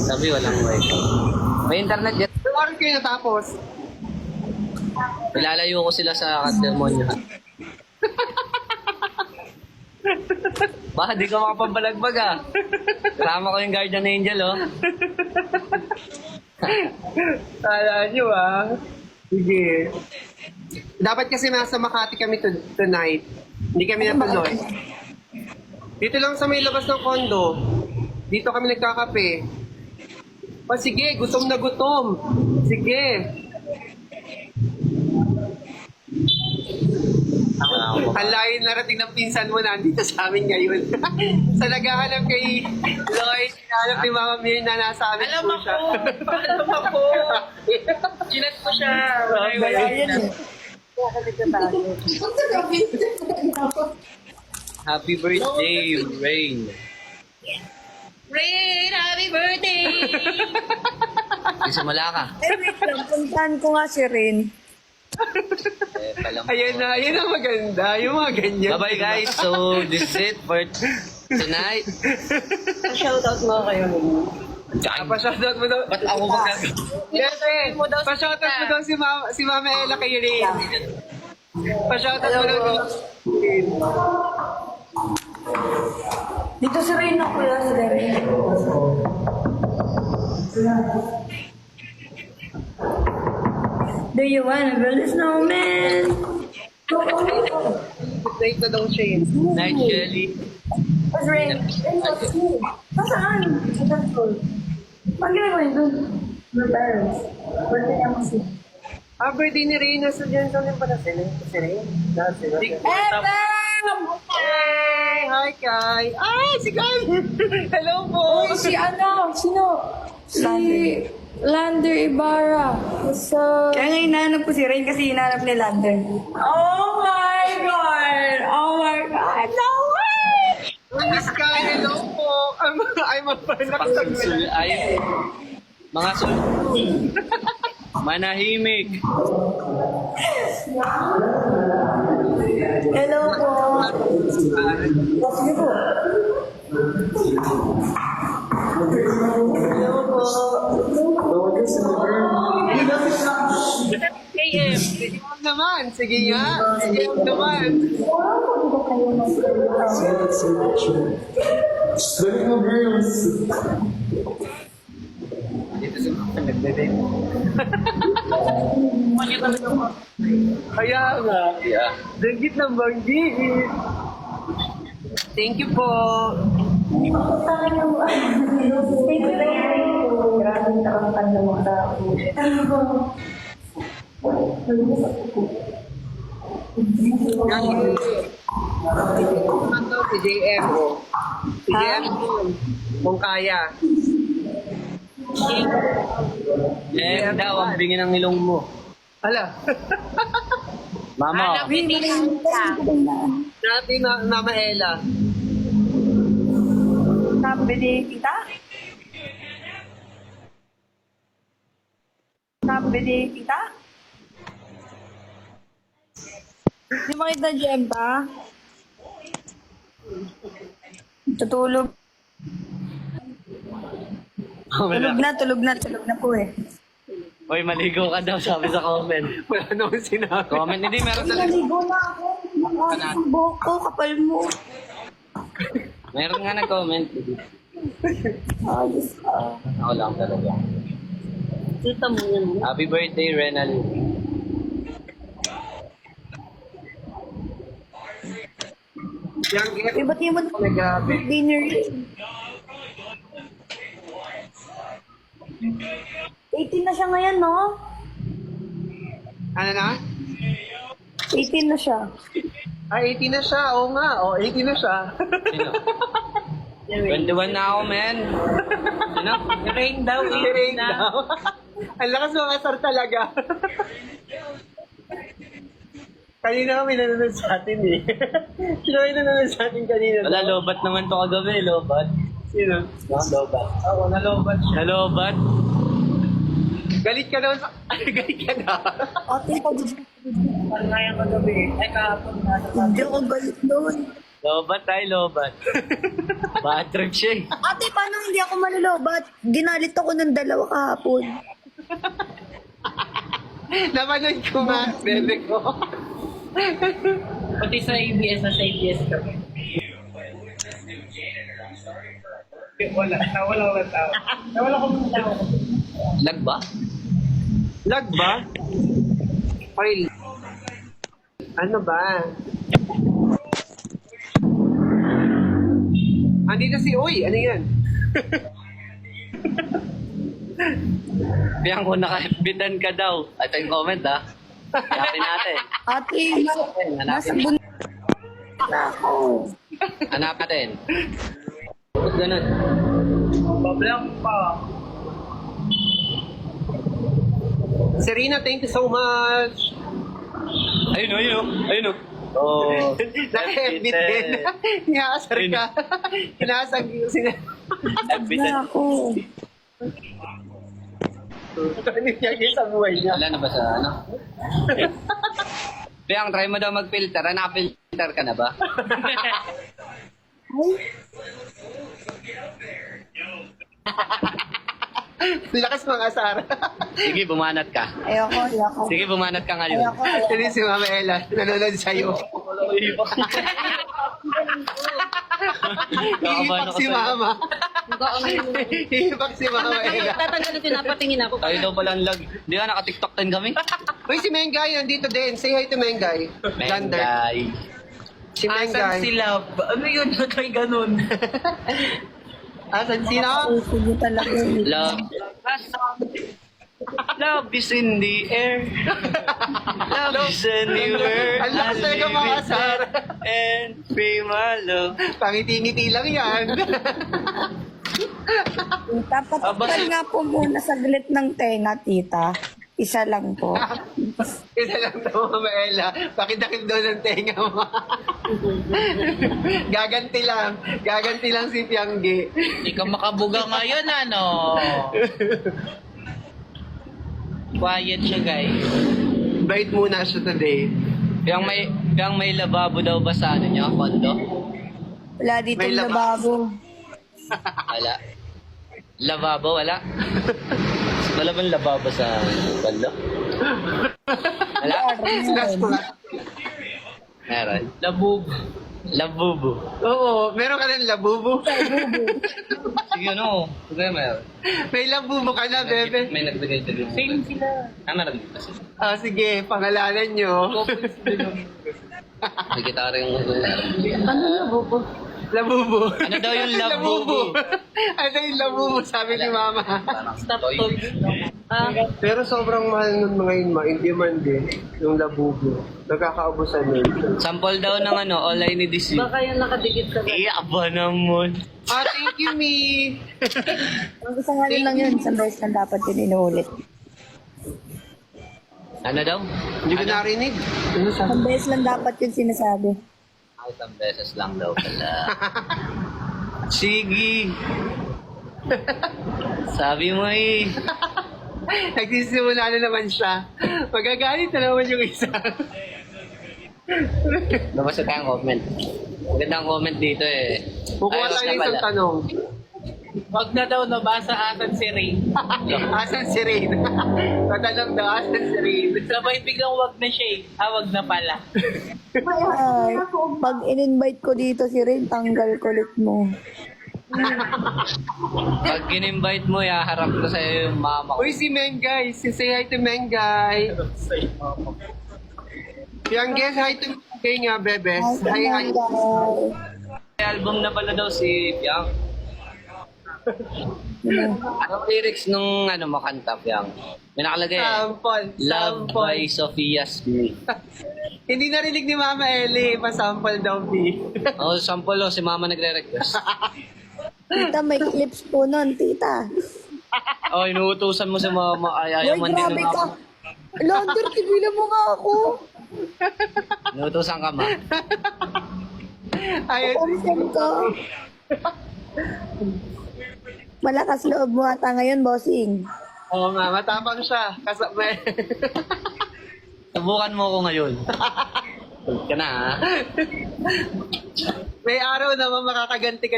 Sabi walang wifi. May internet dyan. Yung oras kayo natapos. Nilalayo ko sila sa demonyo. Baka di ka makapambalagbag ah. Kasama ko yung guardian angel oh. Kala nyo Sige. Dapat kasi nasa Makati kami tonight. Hindi kami natuloy. Dito lang sa may labas ng kondo. Dito kami nagkakape. Sige, gutom na gutom. Sige. Ang layo narating ng pinsan mo nandito sa amin ngayon. Sa naghahanap kay Lloyd, hinahanap ni Mama Mir na nasa amin Alam po ako! siya. Alam ako! Ginat ko siya! Wala yan eh. Happy birthday, Rain. Rain, happy birthday! Isumala ka. Wait lang, puntahan ko nga si Rin. Palam Ayan na, ayan ang maganda. Yung mga ganyan. Bye-bye guys. So, this is it for tonight. Shoutout mo kayo. Pa-shoutout mo daw. Ba't ako mag- Yes, eh. Pa-shoutout mo daw si Mama Ella kay Rain. Pa-shoutout mo daw kay Rain. Dito si Rin ako kuya, si Rin. Do you wanna build a snowman? Night na daw siya yun. Night, Shelly. What's Rin? Nasaan? Sa temple. Pag ginagawa yun doon? Your parents. Birthday niya kasi. Birthday ni Rain. Nasa dyan. Saan din pala sila? Si Rain? Nasa sila. Hey! Hi, Kai. Ay, si Kai! Hello po! Uy, si ano? Sino? Si Lander Ibarra. So, Kaya nga hinahanap ko si Rin kasi hinahanap ni Lander. oh my God! Oh my God! No way! Miss Kai, hello po! Ay, mapanak sa Pagsul ay mga sul. Manahimik. Hello po. Sige po. Hello po. KM! Sige naman! Sige nga! Sige naman! Dito sa nagde-date. Kaya nga. Yeah. Danggit ng banggit. Thank you po. Thank you, Rin. Grabe na kakakanta ng mga tao. Ano si JM o? Si JM kung kaya. Eh, daw ang bingin ng ilong mo. Ala. Mama. Dati na Mama Ella. Sabi ni tita? Sabi ni tita? Di mo kita Jem pa? Tutulog. Tulog na po eh. Hoy, maligo ka daw, sabi sa comment. Wala naman sinabi. Comment, hindi, meron talaga. Naligo na ako. Ang buhok ko, kapal mo. Meron nga nag-comment. Ayos ka. Ako lang talaga. Tita mo yan. Happy birthday, Renal. Yung gift. Iba't yung Ay, grabe. dinner rin. 18 na siya ngayon, no? Ano na? 18 na siya. Ay, 18 na siya. Oo nga. O, 18 na siya. Sino? 21 na ako, men. Sino? Rain daw. Rain daw. Ang lakas mga sar talaga. Kanina kami nanonood sa atin eh. Sino kayo nanonood sa atin kanina? Wala, lobat naman to kagabi, lobat. Sino? Lobat. Ako, nalobat siya. Nalobat? Galit ka daw sa... Galit ka daw. Ate, pag Ngayon kagabi. Ay, kahapon na. hindi ako galit doon. Lobat tayo, lobat. Bad trip siya eh. Ate, paano hindi ako malulobat? Ginalit ako ng 2 kahapon. Napanood ko nga, bebe ko. Pati sa ABS, nasa ABS kami. Wala, nawala ko ng tao. Nawala ko ng tao. Lag ba? Lag ba? Oil. Ano ba? Andito si Uy, ano yan? Biyang ko naka-FB10 ka daw. Ito yung comment ha. Hanapin natin. Ate, nasa Hanapin. bun... na ako. Hanap natin. Ba't ganun? Bablang pa. Serena, thank you so much. Ayun o, ayun o. Ayun o. Oh, Naka-FB din. Inaasar ka. Inaasar sila. FB10. Na ako. Ano niya sa buhay niya? Wala na ba sa ano? Biyang, try mo daw mag-filter. Naka-filter ka na ba? Lakas mga asar. Sige, bumanat ka. Ayoko. Sige, bumanat ka ngayon. Hindi si Mama Ella, nanonood sa'yo. Hihipak si Mama. Hihipak si Mama Ella. Tatanggal na pinapatingin ako. Tayo daw pala ang lag. Di ba, naka-tiktok din kami? Uy, si Mengay nandito din. Say hi to Mengay. Lander. Mengay. Si Asan Mengay. si Love? Ano yun? Kay ganun. Asan sino? Sige talaga. Love. Love is in the air. Love is anywhere. Ang lakas talaga mga asar. And free my love. Pangiti-ngiti lang yan. Tita, patakal nga po muna saglit ng tenga, tita. Isa lang po. Isa lang daw, Mama Ella. Pakidakil daw ng tenga mo. Gaganti lang. Gaganti lang si Pianggi. Hindi ka makabuga ngayon, ano? Quiet siya, guys. Bait muna siya today. Yung may lababo daw ba sa ano niya, kondo? Wala dito May yung labas. lababo. Wala. Lababo, wala? Wala bang lababo sa kondo? Wala? Last ko nga. Meron. Labub. Labubo. Oo, meron ka ng labubo. Sige, ano? Sige, meron. May labubo ka na, bebe. May nagbigay sa rin. Same sila. Meron kasi. Ah, sige, pangalanan nyo. May gitara yung Ano labubo? Labubo. Ano daw yung labubo? Ano yung labubo, sabi ni Mama. Stop talk. Pero sobrang mahal nun mga yun, hindi man din yung labubo. Nagkakaubusan nun. Sample daw ng ano, all I need is you. Baka yung nakadikit sa Iya ba naman? Ah, thank you, me. Ang isang ano lang yun, isang beses lang dapat yun inuulit. Ano daw? Hindi ko narinig. Ano sabi? Isang beses lang dapat yun sinasabi. Isang beses lang daw pala. Sige. Sabi mo eh. Nagsisimula na naman siya. Magagalit na naman yung isa. Nabasa tayong comment. Magandang comment dito eh. Kukuha Ayos tayo na ng isang pala. tanong. Wag na daw nabasa asan si Ray. Asan si Rain? Tatanong daw, asan si Rain? Sabay biglang wag na siya eh. Wag na pala. Ay, pag in-invite ko dito si Rain, tanggal kulit mo. Pag in-invite mo, harap ko sa'yo yung mama ko. Uy, si Mengay. Say hi to Mengay. Yang guess, hi to Mengay nga, bebes. Hi, hi. May album na pala daw si Piang. Anong lyrics nung ano makanta, Piang? May nakalagay eh. Sample. Love by Sophia Smith. Hindi narinig ni Mama Ellie. Pa-sample daw, B. Oh, sample oh, si mama nagre-request. Tita, may clips po nun, tita. Oh, inuutusan mo si mama. Ay, ayaw Uy, man din grabe ni ka. mama. Lander, tigilan mo nga ako. Inuutusan ka, ma. Ayun. Kumsan ka. Malakas loob mo ata ngayon, bossing. Oo nga, matapang siya. Kasabay. Subukan mo ako ngayon. Huwag ka na, ha? may araw naman makakaganti ka